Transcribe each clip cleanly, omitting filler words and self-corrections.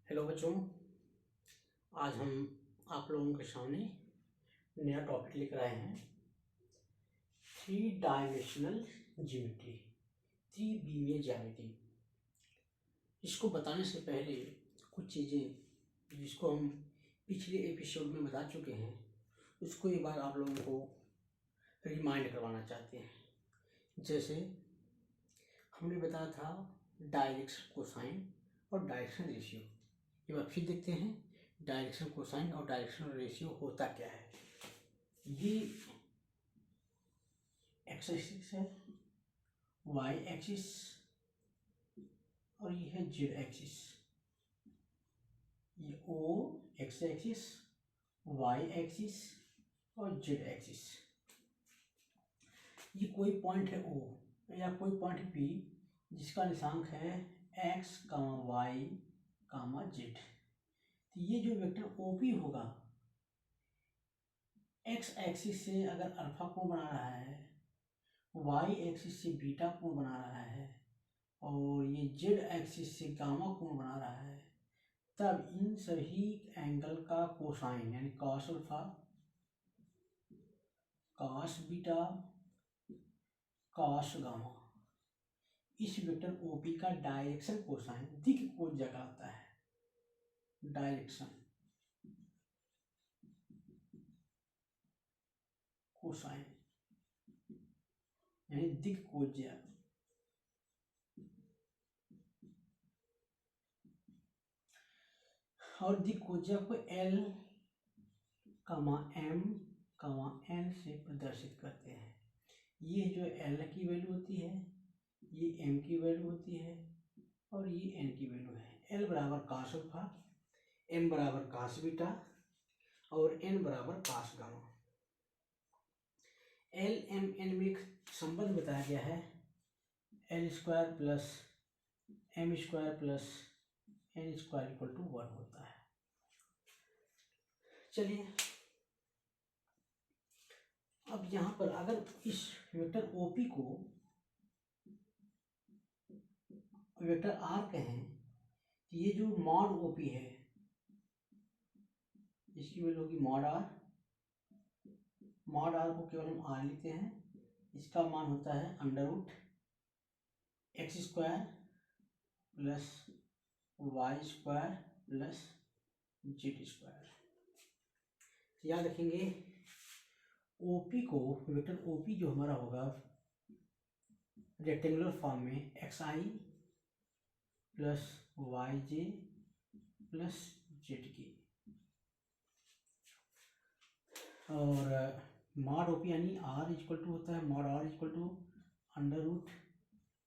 Hello बच्चों, आज हम आप लोगों के सामने नया टॉपिक लेकर आए हैं। 3 डायमेंशनल ज्योमेट्री, त्रिविमीय ज्यामिति। इसको बताने से पहले कुछ चीज़ें जिसको हम पिछले एपिसोड में बता चुके हैं, उसको एक बार आप लोगों को रिमाइंड करवाना चाहते हैं। जैसे हमने बताया था डायरेक्शन कोसाइन और डायरेक्शन रेशियो। एक बार फिर देखते हैं डायरेक्शन कोसाइन और डायरेक्शन रेशियो होता क्या है। ये एक्स एक्सिस है, वाई एक्सिस और ये है जेड एक्सिस। ये ओ एक्स एक्सिस, वाई एक्सिस और जेड एक्सिस। ये कोई पॉइंट है ओ या कोई पॉइंट पी जिसका निशांक है एक्स कामा वाई कामा जेड। तो ये जो वेक्टर ओपी होगा, एक्स एक्सिस से अगर अल्फा कोण बना रहा है, वाई एक्सिस से बीटा कोण बना रहा है और ये जेड एक्सिस से गामा कोण बना रहा है, तब इन सभी एंगल का कोसाइन यानी cos alpha, cos beta, cos gamma, इस वेक्टर ओपी का डायरेक्शन कोसाइन दिक को जगाता है। डायरेक्शन कोसाइन यानी दिक कोज्या। और दिक कोज्या को एल कामा एम कामा एन से प्रदर्शित करते हैं। ये जो एल की वैल्यू होती है, ये एम की वैल्यू होती है और ये एन की वैल्यू है। एल बराबर कास अल्फा, एम बराबर कास बीटा और एन बराबर cos gamma. L M N में एक संबंध बताया गया है, L square plus M square plus N square equal to 1 होता है। चलिए अब यहाँ पर अगर इस वेक्टर ओपी को वेक्टर आर कहें, तो ये जो मॉड ओपी है इसकी वैल्यू होगी मॉड आर। मॉड आर को केवल हम आर लिखते हैं। इसका मान होता है under root X square plus Y square plus Z square. याद रखेंगे ओपी को, वेक्टर ओपी जो हमारा होगा रेक्टेंगुलर फॉर्म में X I plus Y J plus Z K, और मॉड ओपी यानी आर इक्वल टू होता है mod R equal to under root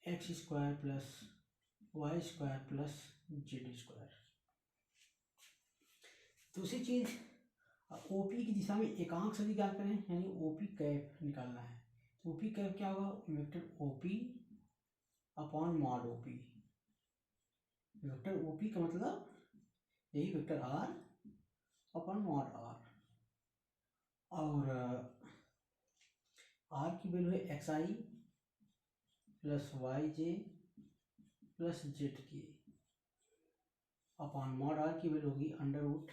X square plus Y square plus Z square. दूसरी चीज, ओपी की दिशा में एकांक सदिश ज्ञात करें, यानी ओपी कैप निकालना है। तो ओपी कैप क्या होगा, vector OP upon mod OP. Vector OP का मतलब यही vector R upon mod R, और आर की वैल्यू है X I plus Y J plus Z K upon mod R की वैल्यू होगी under root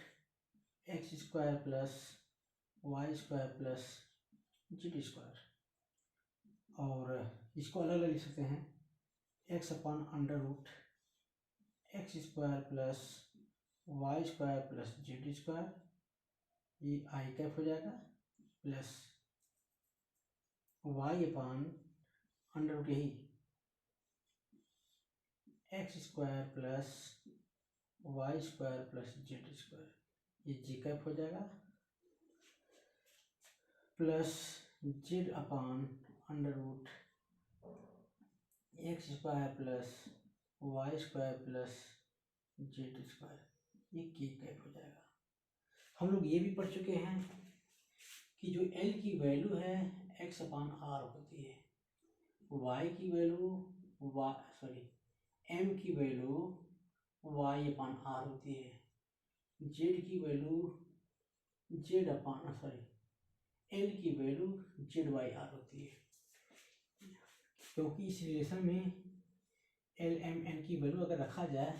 X square plus Y square plus Z square. और इसको अलग अलग लिख सकते हैं, X upon under root X square plus Y square plus Z square, ये आई कैप हो जाएगा, plus Y upon under root यही X square plus Y square plus Z square, ये जी कैप हो जाएगा, plus Z upon under root X square plus Y square plus Z square, ये K cap हो जाएगा। हम लोग ये भी पढ़ चुके हैं कि जो एल की वैल्यू है एक्स अपॉन आर होती है, वाई की वैल्यू एम की वैल्यू वाई अपॉन आर होती है, जेड की वैल्यू जेड अपॉन एल की वैल्यू जेड वाई आर होती है। क्योंकि इस रिलेशन में एल एम एन की वैल्यू अगर रखा जाए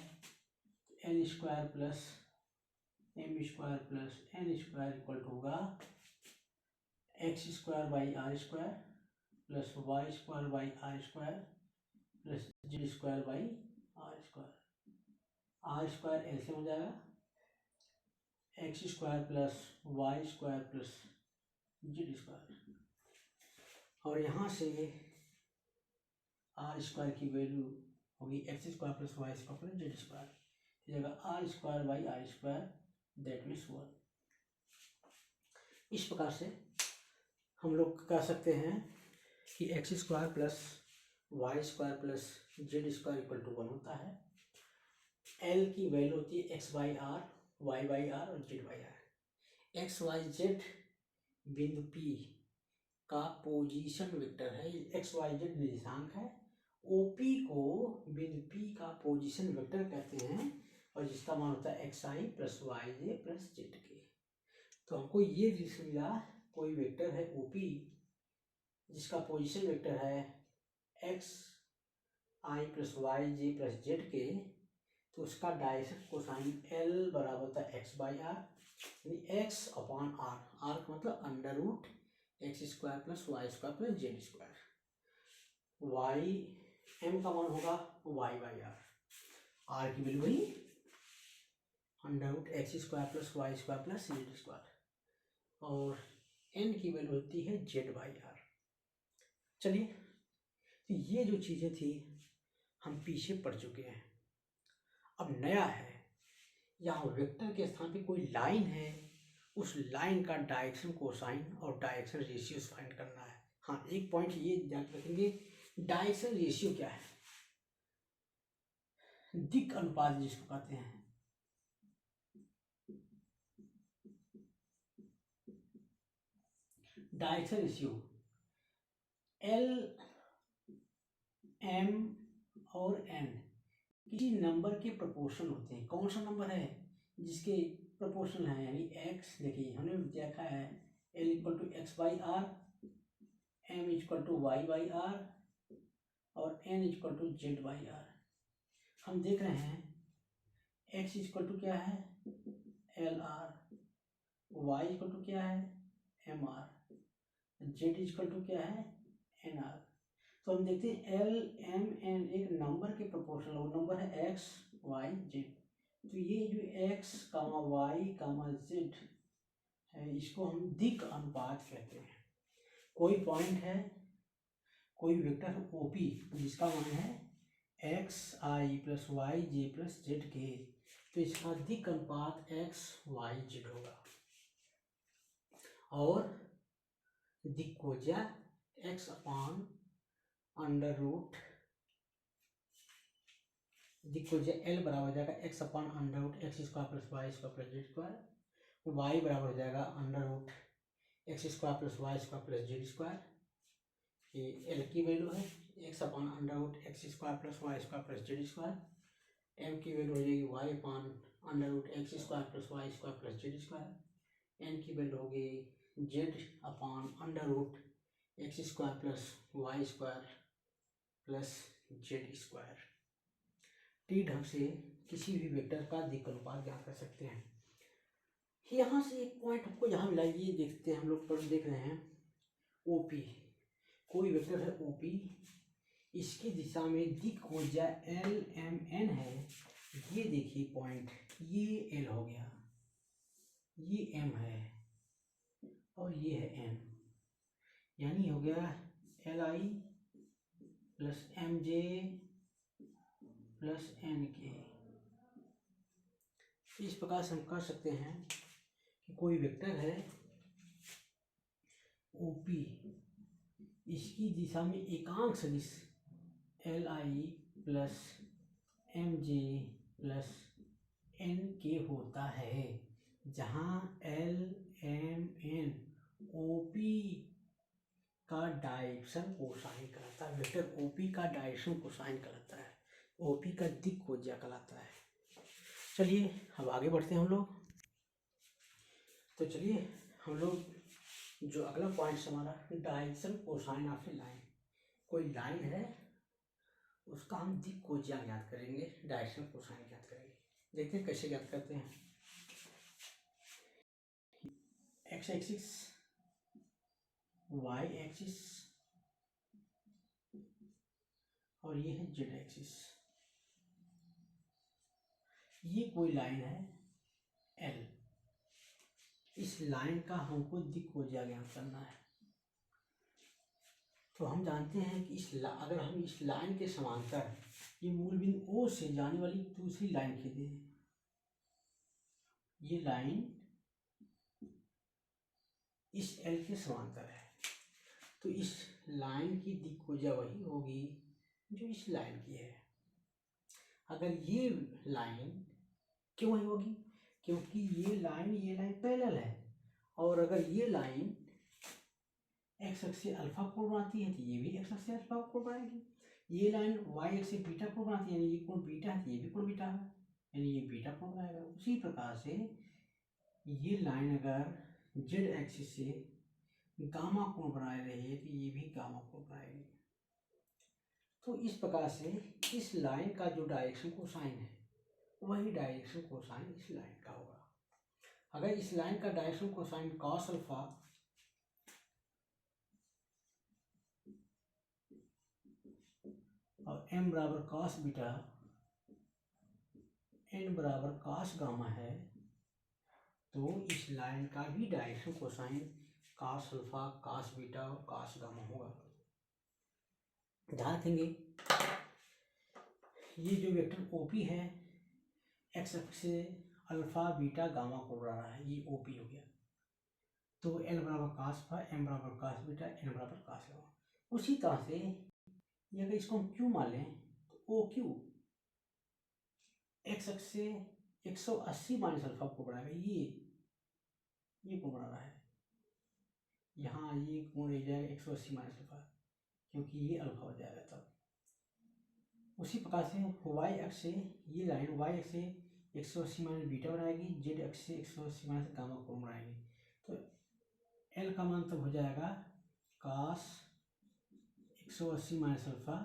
तो L square plus M square plus N square equal to होगा X square by R square plus Y square by R square plus Z square by R square L से हो जाएगा X square plus Y square plus Z square, और यहाँ से R square की value होगी X square plus Y square plus Z square, जगह R square by R square that means 1। इस प्रकार से हम लोग कह सकते हैं कि X square plus Y square plus Z square equal to 1 होता है। एल की वैल्यू होती है X by R, Y by R और Z by R. X Y Z बिंदु पी का पोजीशन वेक्टर है, एक्स वाई जेड निर्देशांक है। ओपी को बिंदु पी का पोजीशन वेक्टर कहते हैं और जिसका मान होता है X I plus Y J plus Z K. तो हमको ये दृश्य मिला, कोई वेक्टर है ओपी जिसका पोजीशन वेक्टर है X I plus Y J plus Z K, तो उसका डायरेक्शन कोसाइन एल बराबर होता है एक्स बाई आर, यानी एक्स अपॉन आर, आर का मतलब under root X square plus Y square plus Z square. Y M का मान होगा वाई बाई आर की वैल्यू वही under root X square plus Y square plus Z square, और N की value होती है जेड बाई आर। चलिए, तो ये जो चीज़ें थी हम पीछे पढ़ चुके हैं। अब नया है, यहाँ वेक्टर के स्थान पे कोई लाइन है, उस लाइन का डायरेक्शन कोसाइन और डायरेक्शन रेशियो फाइंड करना है। हाँ, एक पॉइंट ये ध्यान रखेंगे, डायरेक्शन रेशियो क्या है? दिक् अनुपात जिसको कहते हैं। डायरेक्शन रेशियो एल एम और एन किसी नंबर के प्रोपोर्शन होते हैं। कौन सा नंबर है जिसके प्रोपोर्शन है, यानी एक्स, देखिए हमने देखा है L equal to X by R, M equal to Y by R और N equal to Z by R. हम देख रहे हैं एक्स इक्वल टू क्या है L R, Y equal to क्या है M R, Z equal to क्या है एन आर। तो हम देखते हैं एल एम एन एक नंबर के प्रोपोर्शनल, वो नंबर है एक्स वाई जेड। तो ये जो एक्स कामा वाई कामा जेड है, इसको हम दिक् अनुपात कहते हैं। कोई पॉइंट है, कोई वेक्टर ओपी जिसका मान है X I plus Y J plus Z K, तो इसका दिक् अनुपात एक्स वाई जेड होगा, और दिक् को जा एक्स अपॉन अंडर रूट, दिक् को जा एल बराबर हो जाएगा X upon under root X square plus Y square plus Z square, Y बराबर हो जाएगा under root X square plus Y square plus Z square. ये एल की वैल्यू है X upon under root X square plus Y square plus Z square. M की value हो जाएगी Y upon under root X square plus Y square plus Z square. N की value होगी Z upon under root X square plus Y square plus Z square. टी ढंग से किसी भी वेक्टर का दिक् अनुपात ज्ञात कर सकते हैं। यहाँ से एक पॉइंट हमको यहाँ मिला, ये देखते हैं हम लोग पर देख रहे हैं ओपी, कोई वेक्टर है ओपी, इसकी दिशा में दिक् हो जाए एल एम एन है। ये देखिए पॉइंट, ये एल हो गया, ये एम है और ये है एन, यानी हो गया L I plus M J plus N K. इस प्रकार से हम कह सकते हैं कि कोई वेक्टर है ओपी, इसकी दिशा में एकांक सदिश L I plus M J plus N K होता है, जहाँ एल एम एन ओपी का डायरेक्शन कोसाइन कहलाता है। वेक्टर ओपी का डायरेक्शन कोसाइन कहलाता है, ओपी का दिक् कोज्या कहलाता है। चलिए अब आगे बढ़ते हैं हम लोग। तो चलिए हम लोग जो अगला पॉइंट हमारा direction cosine of A line, कोई लाइन है उसका हम दिक् कोज्या ज्ञात करेंगे, डायरेक्शन कोसाइन ज्ञात करेंगे। देखते हैं कैसे ज्ञात करते हैं। एक्स एक्सिस, वाई एक्सिस और ये है जेड एक्सिस। ये कोई लाइन है एल, इस लाइन का हमको दिक्कोजा ज्ञात करना है। तो हम जानते हैं कि अगर हम इस लाइन के समांतर ये मूल बिंदु ओ से जाने वाली दूसरी लाइन खींचे, ये लाइन इस एल के समांतर है, तो इस लाइन की दिक्कोजा वही होगी जो इस लाइन की है। अगर ये लाइन क्यों वही होगी, क्योंकि ये लाइन पैरेलल है, और अगर ये लाइन एक्स अक्ष से अल्फा कोण बनाती है तो ये भी एक्स अक्ष से अल्फा कोण बनाएगी। ये लाइन वाई अक्ष से बीटा कोण बनाती है, यानी ये कोण बीटा है तो ये भी कोण बीटा है, यानी ये बीटा कोण बनाएगा। उसी प्रकार से ये लाइन अगर जेड एक्सिस से गामा कोण बनाए रही है तो ये भी गामा कोण बनाएगी। तो इस प्रकार से इस लाइन का जो डायरेक्शन कोसाइन है वही डायरेक्शन कोसाइन इस लाइन का होगा। अगर इस लाइन का डायरेक्शन कोसाइन कॉस अल्फा और m बराबर कॉस बीटा, n बराबर कॉस गामा है, तो इस लाइन का भी direction cosine cos alpha, cos beta और कॉस गामा होगा। ध्यान रखेंगे ये जो वेक्टर OP है एक्स अक्ष से अल्फा बीटा गामा को बढ़ा रहा है, ये OP हो गया। तो L बराबर कॉस अल्फा, m बराबर कॉस बीटा, n बराबर कॉस गामा। उसी तरह से ये अगर इसको हम Q मान लें तो OQ एक्स अक्ष से 180 माइनस अल्फा को बढ़ाएगा, ये को बढ़ा रहा है, यहाँ ये कोण रह जाएगा 180 माइनस अल्फा, क्योंकि ये अल्फा हो जाएगा तब। उसी प्रकार से वाई अक्ष से ये लाइन वाई अक्ष से 180 माइनस बीटा बनाएगी, जेड अक्ष से 180 माइनस गामा कोण बनाएगी। तो एल का मान तब हो जाएगा कॉस 180 माइनस अल्फा,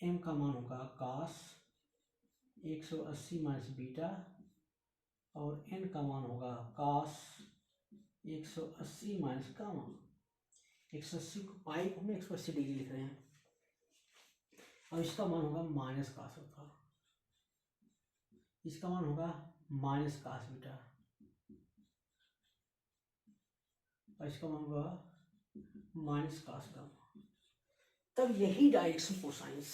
एम का मान होगा कॉस 180 माइनस बीटा और एन का मान होगा कॉस 180 माइनस गामा। 180 को पाई को हम 180 डिग्री लिख रहे हैं और इसका मान होगा माइनस कॉस अल्फा, इसका मान होगा माइनस कॉस बीटा और इसका मान होगा माइनस कॉस गामा। तब यही डायरेक्शन कोसाइंस,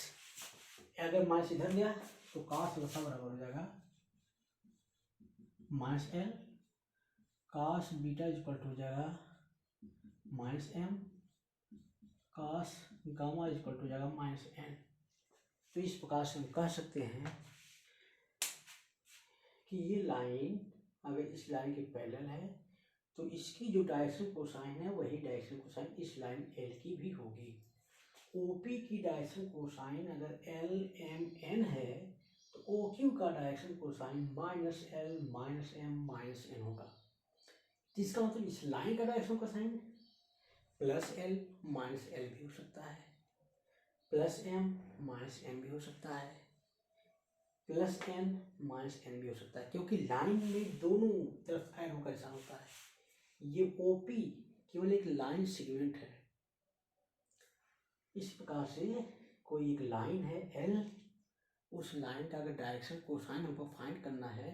अगर माइनस इधर गया तो कॉस अल्फा बराबर हो जाएगा minus L, cos beta equal to हो जाएगा minus M, cos gamma equal to हो जाएगा माइनस एन। तो इस प्रकार से हम कह सकते हैं कि ये लाइन अगर इस लाइन के पैरेलल है तो इसकी जो डायरेक्शन कोसाइन है वही डायरेक्शन कोसाइन इस लाइन एल की भी होगी। ओपी की डायरेक्शन कोसाइन अगर एल एम एन है तो OQ का direction cosine minus L minus M minus N होगा। जिसका मतलब इस लाइन का direction cosine plus L minus L भी हो सकता है, प्लस एम माइनस एम भी हो सकता है, प्लस एन माइनस एन भी हो सकता है, क्योंकि लाइन में दोनों तरफ एरो का निशान होता है। ये OP केवल एक लाइन सेगमेंट है। इस प्रकार से कोई एक लाइन है L, उस लाइन का अगर डायरेक्शन कोसाइन हमको फाइंड करना है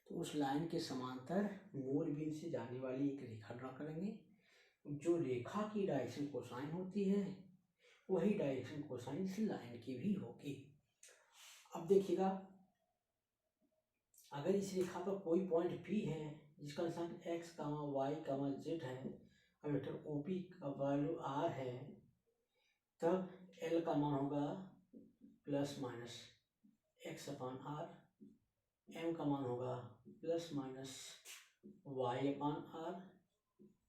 तो उस लाइन के समांतर मूल बिंदु से जाने वाली एक रेखा ड्रा करेंगे। जो रेखा की डायरेक्शन कोसाइन होती है वही डायरेक्शन कोसाइन इस लाइन की भी होगी। अब देखिएगा अगर इस रेखा पर कोई पॉइंट P है जिसका निशान x, y, z है और वेक्टर OP का वैल्यू r है, तब L का मान होगा प्लस माइनस x अपान r, m का मान होगा प्लस माइनस y अपान r,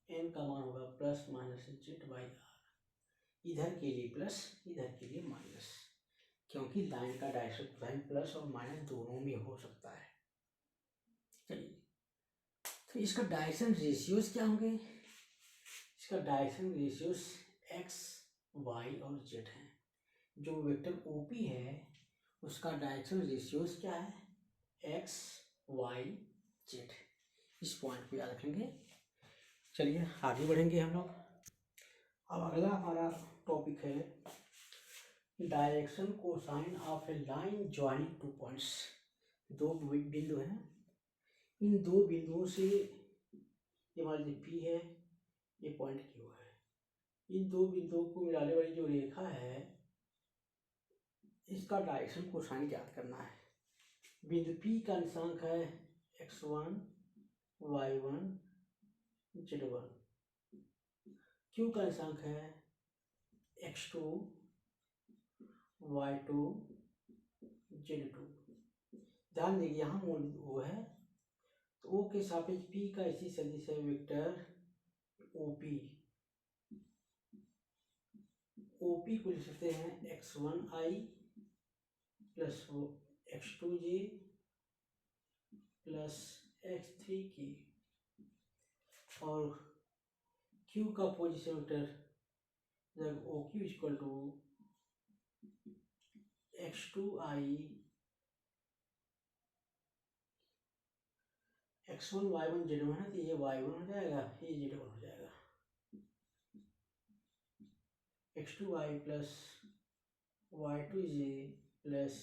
n का मान होगा plus minus z by r। इधर के लिए प्लस इधर के लिए माइनस, क्योंकि लाइन का डायरेक्शन कोसाइन प्लस और माइनस दोनों में हो सकता है। चलिए तो इसका डायरेक्शन रेशियोज क्या होंगे? इसका डायरेक्शन रेशियोज x, y और z हैं। जो वेक्टर OP है उसका डायरेक्शन रेशियोज क्या है? एक्स वाई जेड, इस पॉइंट को याद रखेंगे। चलिए आगे बढ़ेंगे हम लोग। अब अगला हमारा टॉपिक है direction cosine of A line joining two points. दो बिंदु हैं, इन दो बिंदुओं से ये मान लीजिए P है, ये पॉइंट Q है, इन दो बिंदुओं को मिलाने वाली जो रेखा है इसका डायरेक्शन कोसाइन ज्ञात करना है। बिंदु P का निर्देशांक है x1 y1 z1, Q का निर्देशांक है x2 y2 z2। ध्यान देंगे यहाँ मूल O है, तो O के सापेक्ष P का इसी सदिश है वेक्टर OP। OP को लिख सकते हैं x1i plus x2j plus x3k, और Q का पोजीशन वेक्टर जब OQ equal to x2i x1 y1 z1 है, तो ये y1 हो जाएगा, ये z1 हो जाएगा, x2i plus y2j plus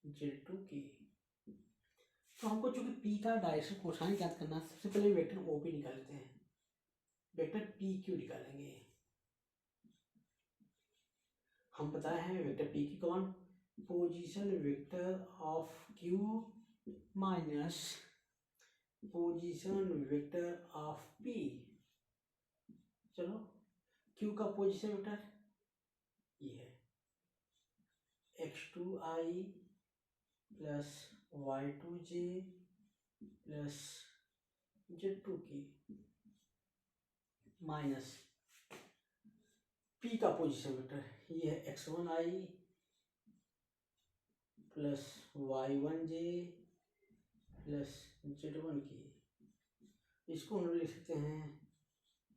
z2k। तो हमको चूंकि P का डायरेक्शन कोसाइन ज्ञात करना है, सबसे पहले वेक्टर OP निकाल लेते हैं, वेक्टर PQ निकालेंगे। हम बताए हैं वेक्टर PQ का मान position vector of Q minus position vector of P। चलो Q का पोजीशन वेक्टर ये है x2i plus y2j plus z2k minus P का पोजीशन वेक्टर ये है x1i plus y1j plus z1k। इसको हम लिख सकते हैं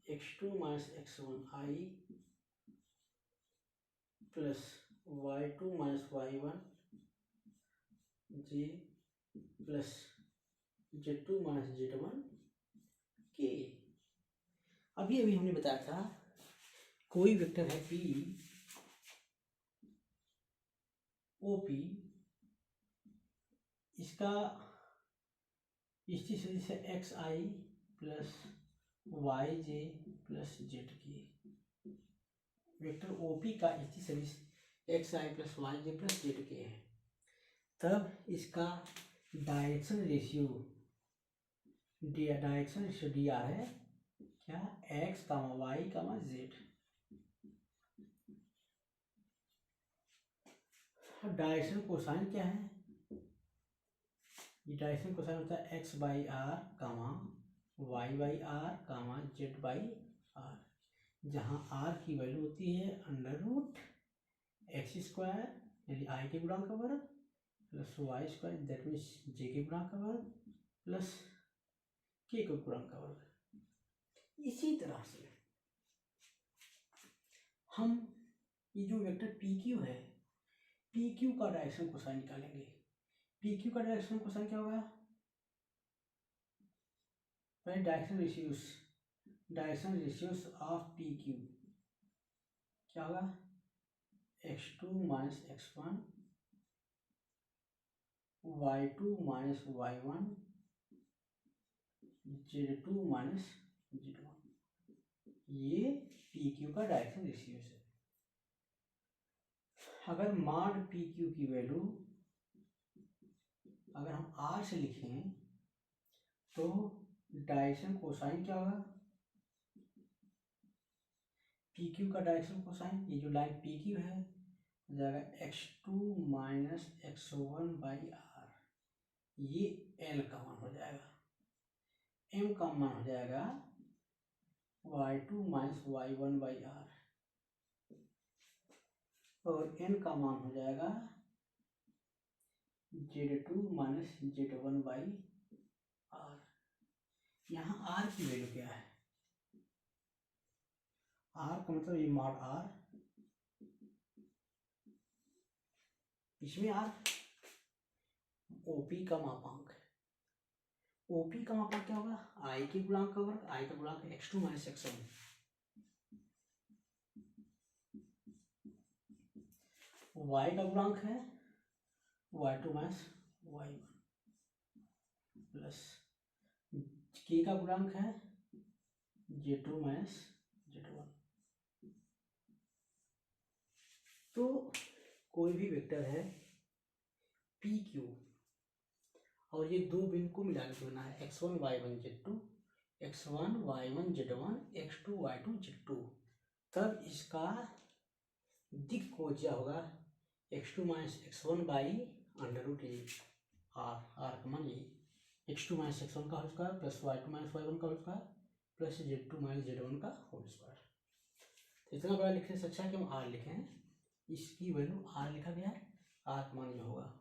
x2 minus x1i plus y2 minus y1 j plus z2 minus z1 k। अभी हमने बताया था कोई वेक्टर है P OP, इसका स्थिति सदिश है xi plus yj plus zk। Vector OP का स्थिति सदिश xi plus yj plus zk है, तब इसका डायरेक्शन रेशियो dr है क्या, x, y, z। Direction cosine क्या है, ये डायरेक्शन कोसाइन होता है x by R y by R z by R, जहाँ r की वैल्यू होती है अंडर रूट एक्स स्क्वायर यानी i के गुणांक का वर्ग plus Y square that means j के गुणांक का वर्ग प्लस k के गुणांक का वर्ग। इसी तरह से हम ये जो वेक्टर PQ है, PQ का डायरेक्शन कोसाइन निकालेंगे। PQ का डायरेक्शन कोसाइन क्या होगा, पहले डायरेक्शन रेशियोस ऑफ PQ क्या होगा, x2 minus x1 y2 minus y1 z2 minus z1, ये PQ का डायरेक्शन रेशियोस है। अगर मान PQ की वैल्यू अगर हम R से लिखें तो डायरेक्शन कोसाइन क्या होगा, PQ का डायरेक्शन कोसाइन, ये जो लाइन PQ है हो जाएगा x2 minus x1 by R, ये L का मान हो जाएगा, M का मान हो जाएगा y2 minus y1 by R, और N का मान हो जाएगा z2 minus z1 by R. यहाँ R की वैल्यू क्या है, R का मतलब ये मॉड R, इसमें R ओपी का मापांक है। ओपी का मापांक क्या होगा? आई के गुणांक का वर्ग, आई का गुणांक x2 माइनस x1, y का गुणांक है y2 minus y1 plus k का गुणांक है z2 माइनस z1। तो कोई भी वेक्टर है पी क्यू और ये दो बिंदु को मिलाने के बना है x1 y1 z2, x1 y1 z1, x2 y2 z2, तब इसका दिक् कोज्या होगा x2 minus x1 by under root A R का मान ये x2 माइनस x1 का whole square plus y2 minus y1 का whole square plus z2 minus z1 का होल स्क्वायर। तो इतना बड़ा लिखने से अच्छा है कि हम r लिखें, इसकी वैल्यू r लिखा गया है, r का मान यह होगा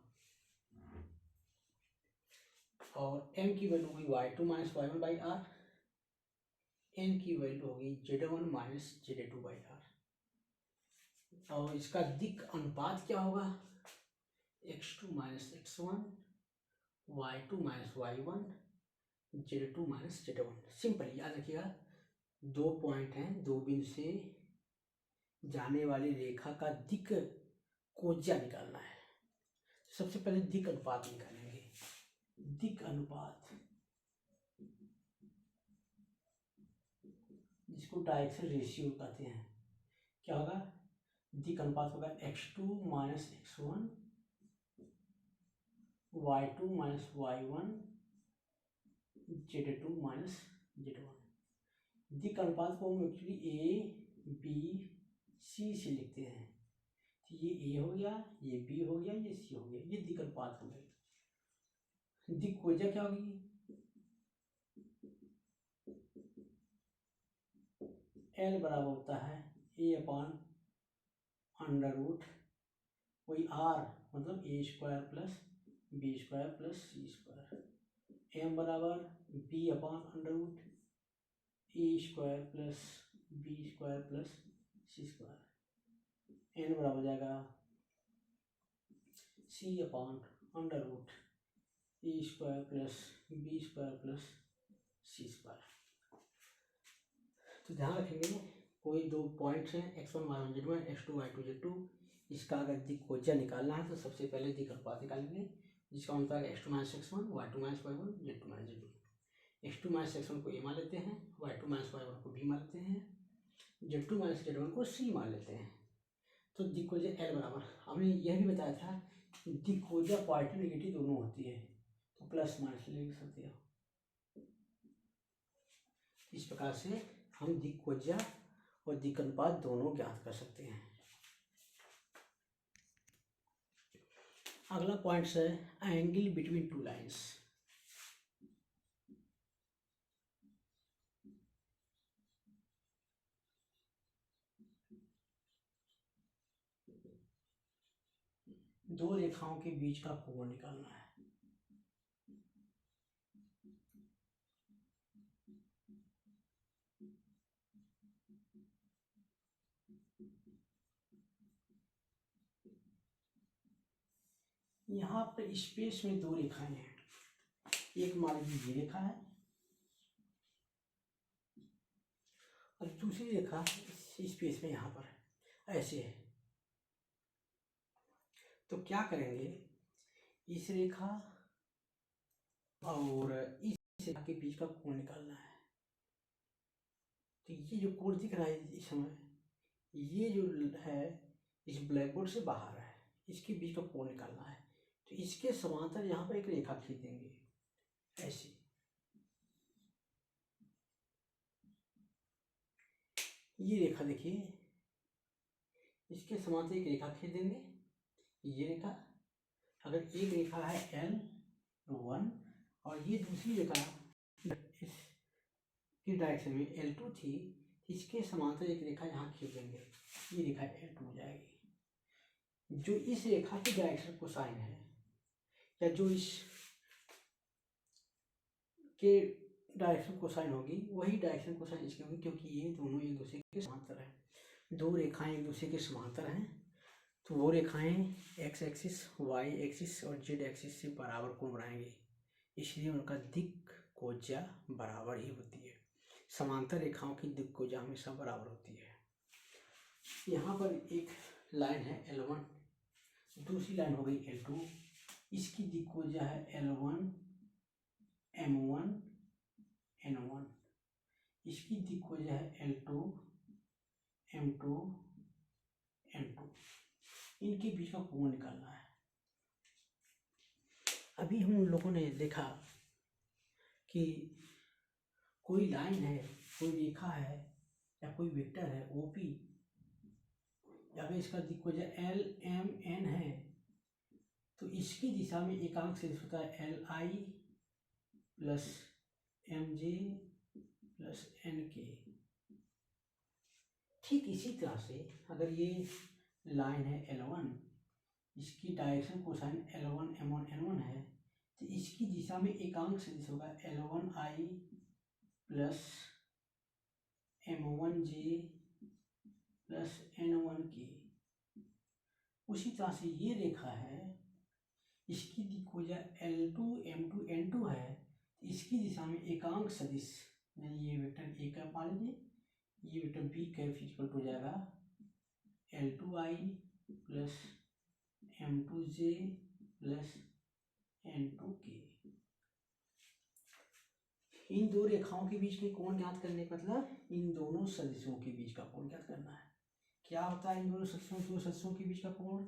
और m की वैल्यू होगी y2 minus y1 by r, n की वैल्यू होगी z1 minus z2 by r। और इसका दिक् अनुपात क्या होगा? x2 minus x1, y2 minus y1, z2 minus z1। Simple याद रखिएगा, दो पॉइंट हैं, दो बिंदु से जाने वाली रेखा का दिक् कोज्या निकालना है। सबसे पहले दिक् अनुपात निकालेंगे। दिक् अनुपात जिसको डायरेक्शन रेशियो कहते हैं, क्या होगा? दिक् अनुपात होगा x2 minus x1, y2 minus y1, z2 minus z1। दिक् अनुपात को हम एक्चुअली a b c से लिखते हैं। तो ये a हो गया, ये b हो गया, ये c हो गया, ये दिक् अनुपात हो गए। दिक् कोज्या क्या होगी? L बराबर होता है a अपान अंडर रूट वही r मतलब a square plus b square plus c square. m बराबर b upon under root a square plus b square plus c square. n बराबर जाएगा c upon under root a square plus b square plus c square. तो ध्यान रखेंगे, कोई दो points हैं x1 y1 z1, x2 y2 z2, इसका अगर दिक् कोज्या निकालना है तो सबसे पहले दिक् अनुपात निकालेंगे, जिसका मतलब है x2 minus x1, y2 minus y1, z2 minus z2। x2 minus x1 को a मान लेते हैं, y2 माइनस y1 को b मान लेते हैं, z2 माइनस z1 को c मान लेते हैं। तो दिक् कोज्या L बराबर, हमने यह भी बताया था दिक् कोज्या पॉजिटिव नेगेटिव दोनों होती है, तो प्लस माइनस लिख सकते हो। इस प्रकार से हम दिक् कोज्या और दिक् अनुपात दोनों ज्ञात कर सकते हैं। अगला पॉइंट है एंगल बिटवीन टू लाइंस। दो रेखाओं के बीच का कोण निकालना है। यहाँ पर स्पेस में दो रेखाएं हैं, एक मान लीजिए ये रेखा है और दूसरी रेखा इस स्पेस में यहाँ पर है, ऐसे है। तो क्या करेंगे, इस रेखा और इस रेखा के बीच का कोण निकालना है। तो ये जो कोण दिख रहा है इस समय, ये जो है इस ब्लैक बोर्ड से बाहर है, इसके बीच का कोण निकालना है। तो इसके समांतर यहाँ पर एक रेखा खींच देंगे ऐसे। ये रेखा देखिए, इसके समांतर एक रेखा खींच देंगे, ये रेखा। अगर एक रेखा है L1 और ये दूसरी रेखा इसकी डायरेक्शन में L2 थी, इसके समांतर एक रेखा यहाँ खींच देंगे, ये रेखा L2 हो जाएगी। जो इस रेखा की डायरेक्शन कोसाइन है या जो इस के डायरेक्शन कोसाइन होगी वही डायरेक्शन कोसाइन इसकी होगी, क्योंकि ये दोनों एक दूसरे के समांतर है। दो रेखाएं एक दूसरे के समांतर हैं तो वो रेखाएं एक्स एक्सिस, वाई एक्सिस और जेड एक्सिस से बराबर कोण बनाएंगे, इसलिए उनका दिक् कोज्या बराबर ही होती है। समांतर रेखाओं की दिक् कोज्या हमेशा बराबर होती है। यहाँ पर एक लाइन है L1, दूसरी लाइन हो गई L2, इसकी दिक् कोज्या है L1 M1 N1, इसकी दिक् कोज्या है L2 M2 N2। इनके बीच का कोण निकालना है। अभी हम लोगों ने देखा कि कोई लाइन है, कोई रेखा है या कोई वेक्टर है OP, अगर इसका दिक् कोज्या LMN है तो इसकी दिशा में एकांक सदिश होता है LI plus MJ plus NK। ठीक इसी तरह से अगर ये लाइन है L1, इसकी direction cosine L1 M1 N1 है, तो इसकी दिशा में एकांक सदिश होगा L1I plus M1J plus N1K। उसी तरह से ये रेखा है, इसकी दिक् कोज्या L2 M2 N2 है, तो इसकी दिशा में एकांक सदिश, ये वेक्टर ए का मान लीजिए, ये vector B cap equal to हो जाएगा L2I plus M2J plus N2K। इन दो रेखाओं के बीच के कोण ज्ञात करने का मतलब इन दोनों सदिशों के बीच का कोण ज्ञात करना है। क्या होता है इन दोनों सदिशों के बीच का कोण?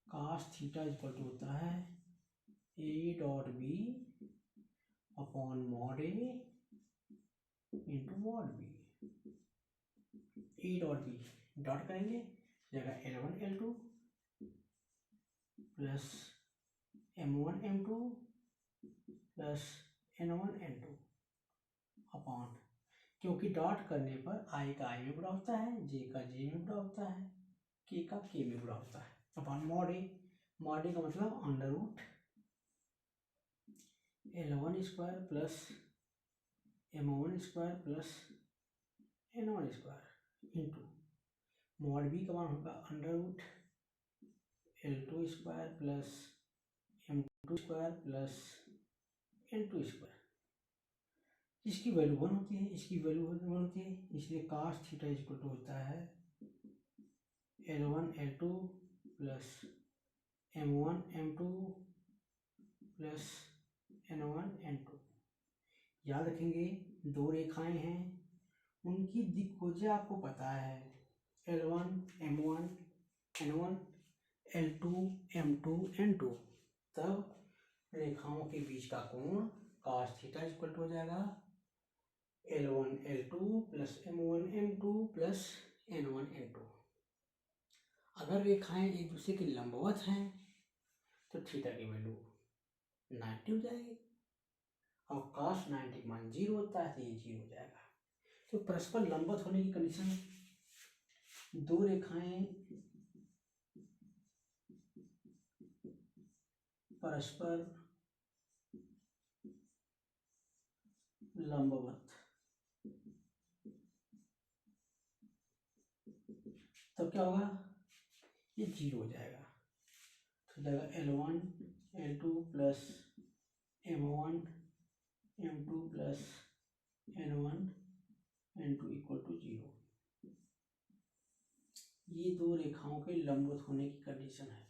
cos थीटा इक्वल टू होता है A dot B upon mod A into mod B. A dot B dot करेंगे, जगह L1 L2 plus M1 M2 plus N1 N2 upon, क्योंकि डॉट करने पर I का I में गुणा होता है, J का J में गुणा होता है, K का K में गुणा होता है, अपॉन मॉड A का मतलब under root L1 square plus M1 square plus N1 square into mod B का मान होगा under root L2 square plus M2 square plus N2 square. इसकी वैल्यू 1 होती है, इसकी वैल्यू 1 होती है, इसलिए cos थीटा इक्वल टू होता है L1 L2 plus M1 M2 plus N1 N2। याद रखेंगे दो रेखाएं हैं, उनकी दिक् कोज्या आपको पता है L1 M1 N1 L2 M2 N2, तब रेखाओं के बीच का कोण cos थीटा इक्वल टू हो जाएगा L1 L2 plus M1 M2 plus N1 N2। अगर रेखाएं एक दूसरे के लंबवत हैं तो थीटा की वैल्यू 90 हो जाएगी, और cos 90 मान 0 होता है तो ये 0 हो जाएगा। तो परस्पर लंबवत होने की कंडीशन, दो रेखाएं परस्पर लंबवत, तब क्या होगा, ये 0 हो जाएगा। तो जाएगा L1 L2 plus M1 M2 plus N1 N2 equal to 0। ये दो रेखाओं के लंबवत होने की कंडीशन है।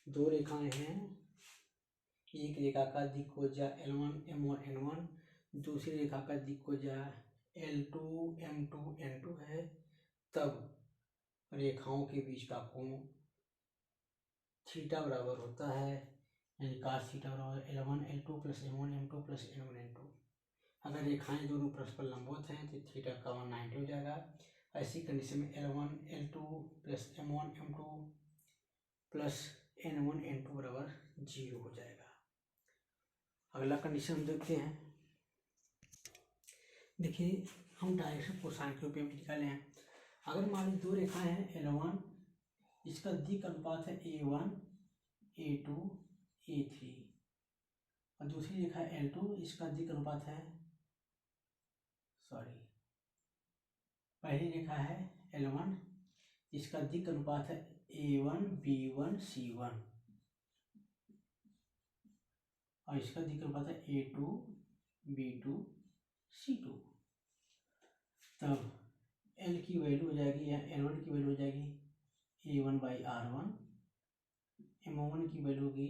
दो रेखाएं हैं, एक रेखा का दिक् कोज्या L1 M1 N1, दूसरी रेखा का दिक् कोज्या L2 M2 N2 है, तब रेखाओं के बीच का कोण थीटा बराबर होता है, यानी cos थीटा बराबर L1 L2 plus M1 M2 plus N1 N2। अगर रेखाएं दोनों परस्पर लंबवत हैं तो थीटा का मान 90 हो जाएगा। ऐसी कंडीशन में L1 L2 plus M1 M2 plus N1 N2 बराबर 0 हो जाएगा। अगला कंडीशन हम देखते हैं। देखिए हम डायरेक्शन कोसाइन के रूप में निकाले हैं। अगर मान लीजिए दो रेखाएं हैं L1, इसका दिक् अनुपात है A1 A2 A3, और दूसरी रेखा L2, इसका दिक् अनुपात है, पहली रेखा है L1, इसका दिक् अनुपात है A1 B1 C1 और इसका दिक्कत पता है A2 B2 C2। तब L की वैल्यू हो जाएगी या L1 की वैल्यू हो जाएगी A1/R1, M1 की वैल्यू होगी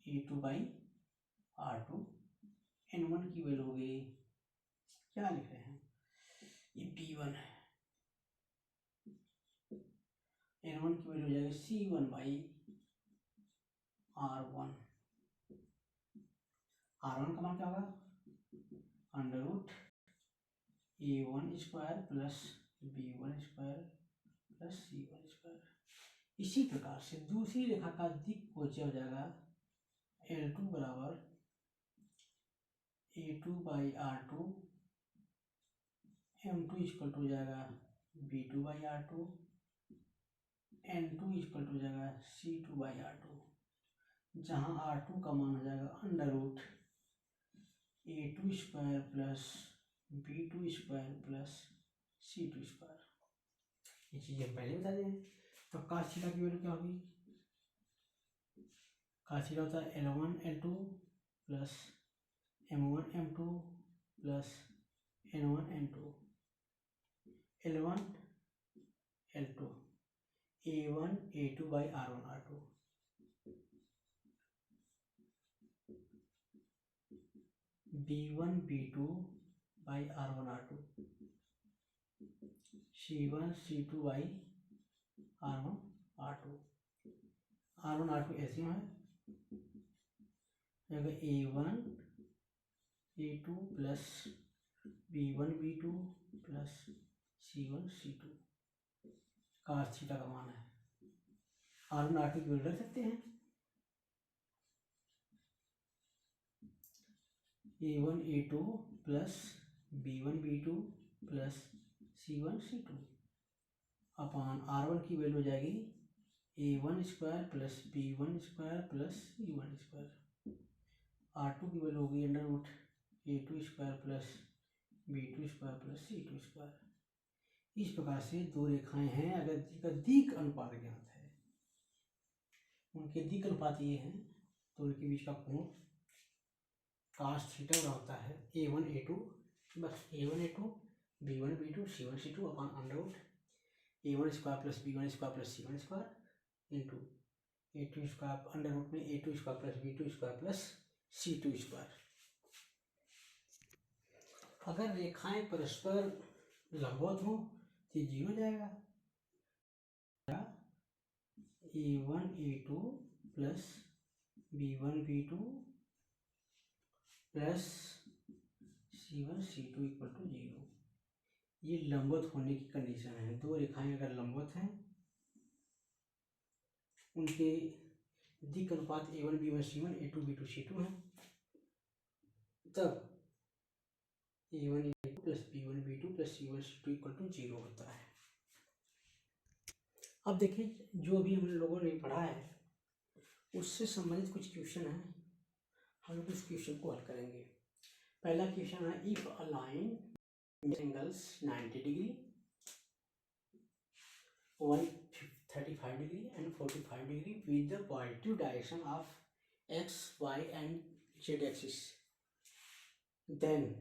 A2/R2, N1 की वैल्यू होगी, क्या लिख रहे हैं, ये B1 है, N1 की वैल्यू हो जाएगी C1/R1। R1 का मान क्या होगा, √A1² plus B1² plus C1²। इसी प्रकार से दूसरी रेखा का दिक्कोचय हो जाएगा L2 बराबर A2/R2, M2 इक्वल टू हो जाएगा B2/R2, N2 इक्वल टू हो जाएगा C2/R2, जहाँ R2 का मान हो जाएगा √A2² plus B2² plus C2²। ये चीज़ें पहले बता दें। तो cos थीटा की वैल्यू क्या होगी, cos थीटा होता है L1 L2 plus M1 M2 plus N1 N2, L1 L2 A1 A2/R1 R2, B1 B2/R1 R2, C1 C2/R1 R2, R1 R2 LCM है, A1 A2 plus B1 B2 plus C1 C2 cos theta का मान है। R1 R2 की value रख सकते हैं, A1 A2 plus B1 B2 plus C1 C2 अपान R1 की value हो जाएगी A1² plus B1² plus C1², R2 की वैल्यू होगी √A2² plus B2² plus C2²। इस प्रकार से दो रेखाएं हैं, अगर जिनका दिक् अनुपात ज्ञात है, उनके दिक् अनुपात ये हैं, तो उनके बीच का कोण cos थीटा होता है A1 A2 बस A1 A2 B1 B2 C1 C2 अपान √A1² plus B1² plus C1² into A2² में A2² plus B2² plus C2²। अगर रेखाएं परस्पर लंबवत हो तो जीरो जाएगा, A1 A2 plus B1 B2 plus C1 C2 equal to 0। ये लंबवत होने की कंडीशन है। दो रेखाएं अगर लंबवत हैं, उनके दिक् अनुपात A1 B1 C1 A2 B2 C2 है, तब A1 A2 plus B1 B2 plus C1 C2 equal to 0 होता है। अब देखिए, जो भी हम लोगों ने पढ़ा है उससे संबंधित कुछ क्वेश्चन है, हम लोग उस क्वेश्चन को हल करेंगे। पहला क्वेश्चन है, if a line angles 90 degree 135 degree and 45 degree with the positive direction of x y and z axis, then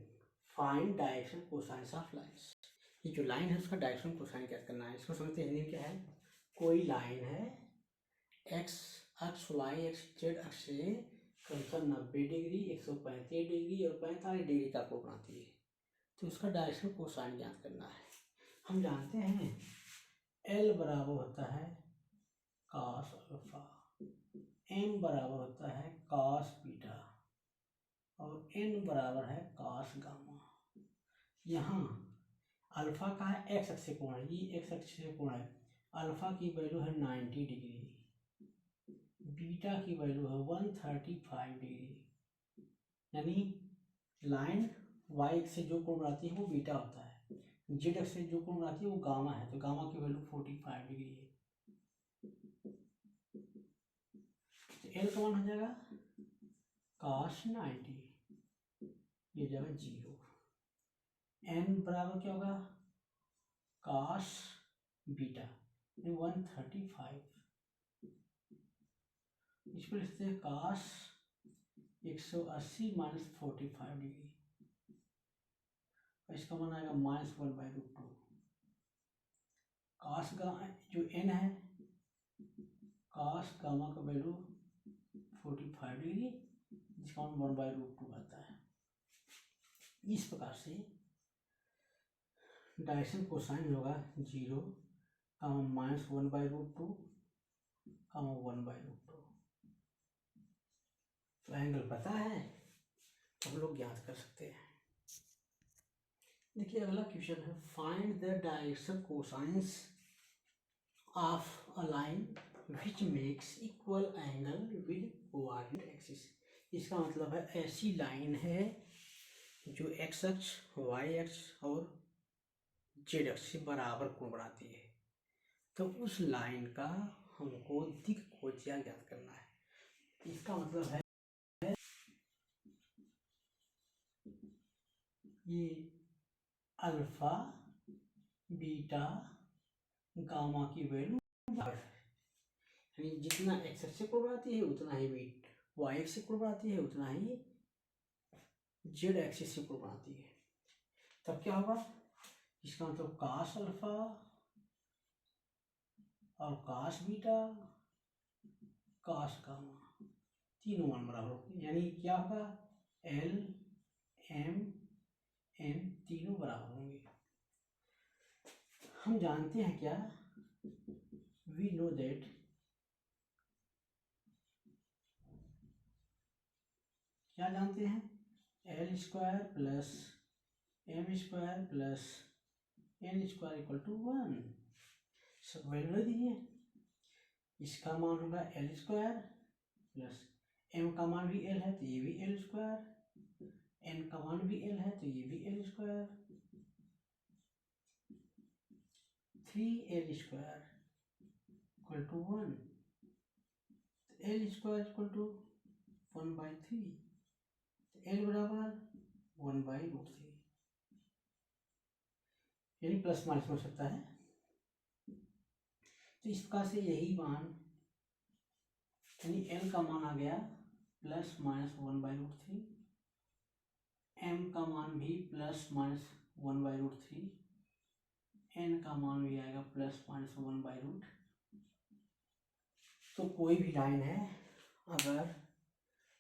find direction cosines of lines. ये जो लाइन है उसका डायरेक्शन कोसाइन क्या करना है, इसको समझते हैं। हिंदी में क्या है, कोई लाइन है x अक्ष y एक्स z अक्ष से कम 90 डिग्री 135 डिग्री और 45 डिग्री का कोण बनाती है, तो उसका डायरेक्शन कोसाइन ज्ञात करना है। हम जानते हैं L बराबर होता है cos अल्फा, M बराबर होता है cos बीटा और N बराबर है cos गामा। यहाँ अल्फा का है x अक्ष से कोण है, ये x अक्ष से कोण है, अल्फा की वैल्यू है 90 डिग्री, बीटा की वैल्यू है 135 डिग्री, यानी लाइन y अक्ष से जो कोण बनाती है वो बीटा होता है, z अक्ष से जो कोण बनाती है वो गामा है, तो गामा की वैल्यू 45 डिग्री है। तो L का मान हो जाएगा cos 90, ये जाएगा 0। N बराबर क्या होगा, cos बीटा, 135, इसको लिखते हैं cos 180 माइनस 45 डिग्री, इसका मान आएगा -1/√2। cos गामा जो n है, cos गामा का वैल्यू 45 डिग्री, जिसका मान 1/√2 आता है। इस प्रकार से डायरेक्शन कोसाइन होगा 0, -1/√2, 1/√2। तो एंगल पता है, हम लोग ज्ञात कर सकते हैं। देखिए अगला क्वेश्चन है, find the direction cosines of a line which makes equal angle with coordinate axis. इसका मतलब है ऐसी लाइन है जो एक्स अक्ष, वाई अक्ष और जेड अक्ष से बराबर कोण बनाती है, तो उस लाइन का हमको दिक् कोज्या ज्ञात करना है। इसका मतलब है ये अल्फा बीटा गामा की वैल्यू यानी जितना एक्स एक्स से कोण बनाती है उतना ही वाई एक्स से कोण बनाती है, उतना ही जेड एक्सिस से कोण बनाती है। तब क्या होगा, इसका मतलब cos अल्फा और cos बीटा cos गामा तीनों मान बराबर होंगे, यानी क्या होगा L M N तीनों बराबर होंगे। हम जानते हैं क्या, वी नो दैट क्या जानते हैं, L square plus M square plus N square equal to 1। सब वैल्यू दीजिए, इसका मान होगा L स्क्वायर प्लस M का मान भी L है तो ये भी L स्क्वायर, N का मान भी L है तो ये भी L square, 3L square equal to 1, L square equal to 1/3, L बराबर 1/√3, यानी प्लस माइनस हो सकता है। तो इस प्रकार से यही मान यानी L का मान आ गया प्लस माइनस 1/√3, M का मान भी प्लस माइनस 1/√3, N का मान भी आएगा प्लस माइनस 1/√। तो कोई भी लाइन है अगर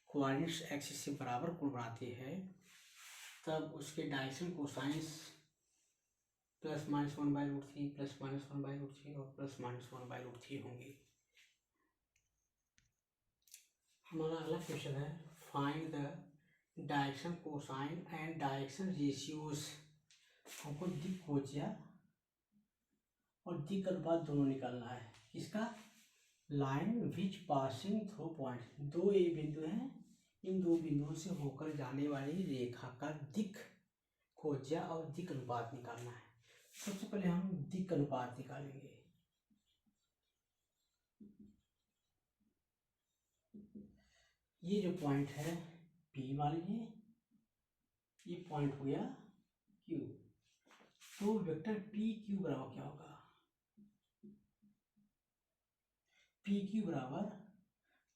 कोऑर्डिनेट एक्सिस से बराबर कोण बनाती है तब उसके direction cosines plus minus 1/√3 plus minus 1/√3 और प्लस माइनस 1/√3 होंगे। हमारा अगला क्वेश्चन है, find the direction cosine and direction ratios. हमको दिक् कोज्या और दिक् अनुपात दोनों निकालना है। किसका, line which passing through point, दो ए बिंदु हैं, इन दो बिंदुओं से होकर जाने वाली रेखा का दिक् कोज्या और दिक् अनुपात निकालना है। सबसे पहले हम दिक् अनुपात निकालेंगे। ये जो पॉइंट है P मान लीजिए, ये पॉइंट हो गया Q, तो वेक्टर पी क्यू बराबर क्या होगा, पी क्यू बराबर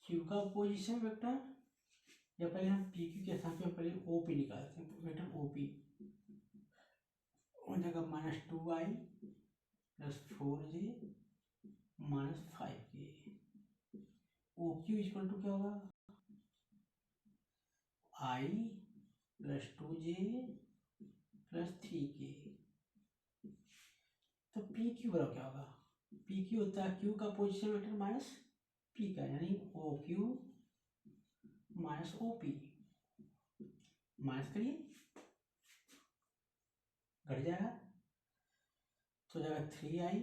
क्यू का पोजीशन वेक्टर, या पहले हम पी क्यू के साथ में पहले ओ पी निकालते हैं, वेक्टर ओ पी हो जाएगा -2i plus 4j minus 5k, O Q equal to क्या होगा i plus 2j plus 3k। तो पी क्यू बराबर क्या होगा, पी क्यू होता है क्यू का पोजीशन वेक्टर माइनस पी का, यानी O Q minus O P, minus करिए घट जाएगा तो जाएगा 3i,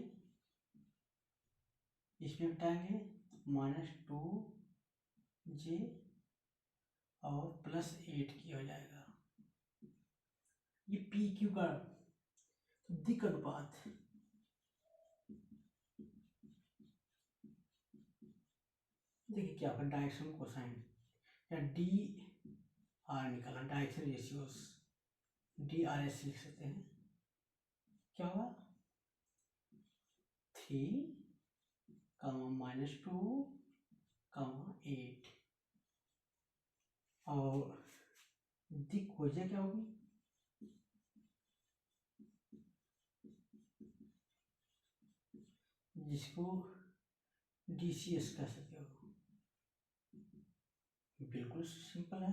इसमें घटाएंगे -2j और प्लस 8k हो जाएगा। ये पी क्यू का दिक् अनुपात, देखिए क्या होगा, डायरेक्शन कोसाइन या डी आर निकालना, डायरेक्शन रेशियोस DRS लिख सकते हैं। क्या होगा 3 -2, 8 और दिक्वजह क्या होगी? जिसको DCS कह सकते हो। बिल्कुल सिंपल है।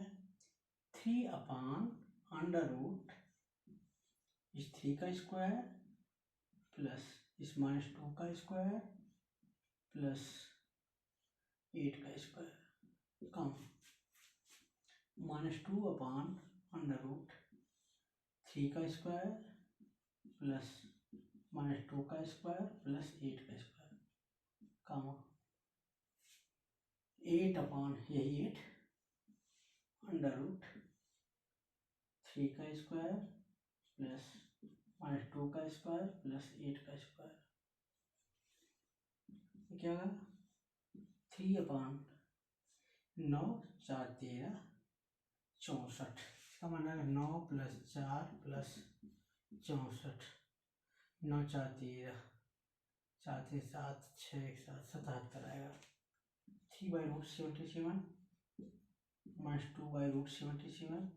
3/√, इस 3 का स्क्वायर प्लस इस -2 का स्क्वायर प्लस 8 का स्क्वायर कम -2/√3 का स्क्वायर प्लस -2 का स्क्वायर प्लस 8 का स्क्वायर कम 8 √3 का स्क्वायर प्लस -2 का स्क्वायर प्लस 8 का स्क्वायर क्या होगा? 3/9, 4 13 64। इसका मतलब है 9 + 4 + 64, 9 4 13, 4 3 7, 6 1 7, 77 आएगा। 3/√77 -2/√77,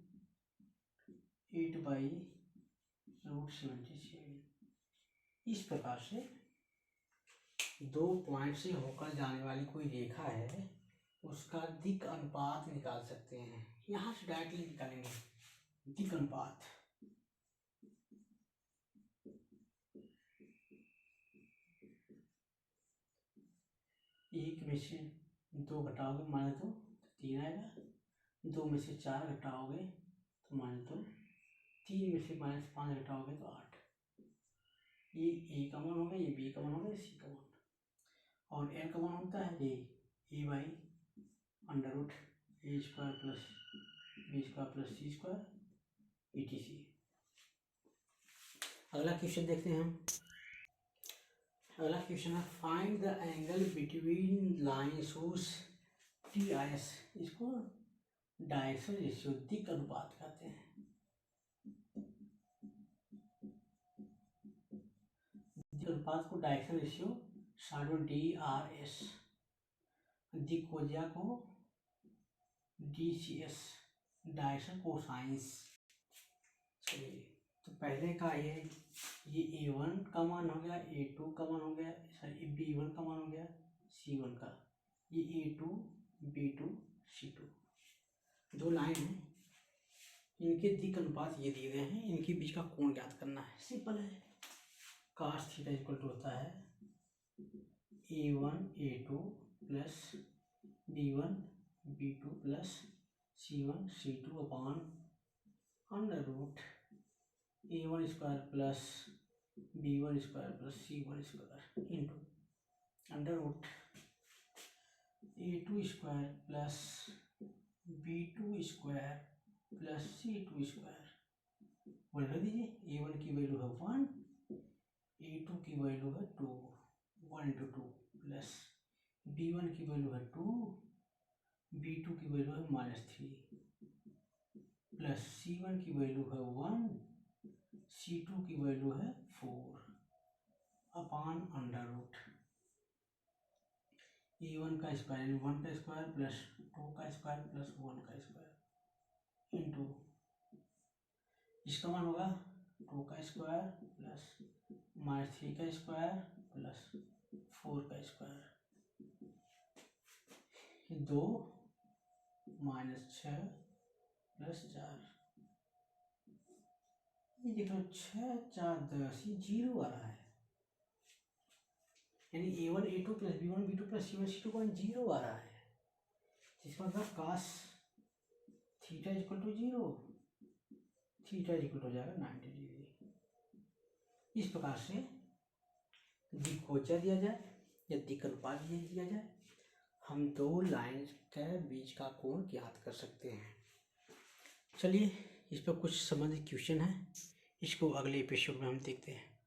8/√77। इस प्रकार से 2 पॉइंट से होकर जाने वाली कोई रेखा है, उसका दिक् अनुपात निकाल सकते हैं। यहाँ से डायरेक्टली निकालेंगे दिक् अनुपात। एक में से 2 घटाओगे -2 तो 3 आएगा। 2 में से 4 घटाओगे तो -2, 3 में से -5 घटाओगे तो 8। ये ए कॉमन हो गया, ये बी कॉमन हो गया, सी कॉमन और एल कॉमन होता है a/√a² + b² + c², etc। अगला क्वेश्चन देखते हैं हम। अगला क्वेश्चन है find the angle between lines whose TIS। इसको डायरेक्शन रेशियो दिक् अनुपात कहते हैं। दिक् अनुपात को डायरेक्शन रेशियो DRS, दिक्वजह को DCS, डायरेक्शन कोसाइंस। चलिए तो पहले का ये A1 का मान हो गया, A2 का मान हो गया, सॉरी B1 का मान हो गया, C1 का। ये A2 B2 C2 दो लाइन है, इनके दिक् अनुपात ये दिए गए हैं। इनके बीच का कोण ज्ञात करना है। सिंपल है। cos θ होता है A1 A2 plus B1 B2 plus C1 C2 अपान √A1² plus B1² plus C1² into √A2² plus B2² plus C2²। बोल दीजिए A1 की वैल्यू है 1, A2 की वैल्यू है 2, 1 × 2 प्लस B1 की वैल्यू है 2, B2 की वैल्यू है -3 प्लस C1 की वैल्यू है 1, C2 की वैल्यू है 4 अपान √A1 का स्क्वायर 1 का स्क्वायर प्लस 2 का स्क्वायर प्लस 1 का स्क्वायर इंटू इसका मान होगा 2 का स्क्वायर प्लस -3 का स्क्वायर प्लस 4 का स्क्वायर, 2 -6 प्लस 4। ये देखो 6 4 10, ये 0 आ रहा है, यानी A1 A2 plus B1 B2 plus C1 C2 का 0 आ रहा है। इसका मतलब cos θ = 0, θ हो जाएगा 90 डिग्री। इस प्रकार से दिक्वजह दिया जाए या दिक् अनुपात दिया जाए, हम दो लाइन के बीच का कोण ज्ञात कर सकते हैं। चलिए इस पर कुछ संबंधित क्वेश्चन है, इसको अगले एपिसोड में हम देखते हैं।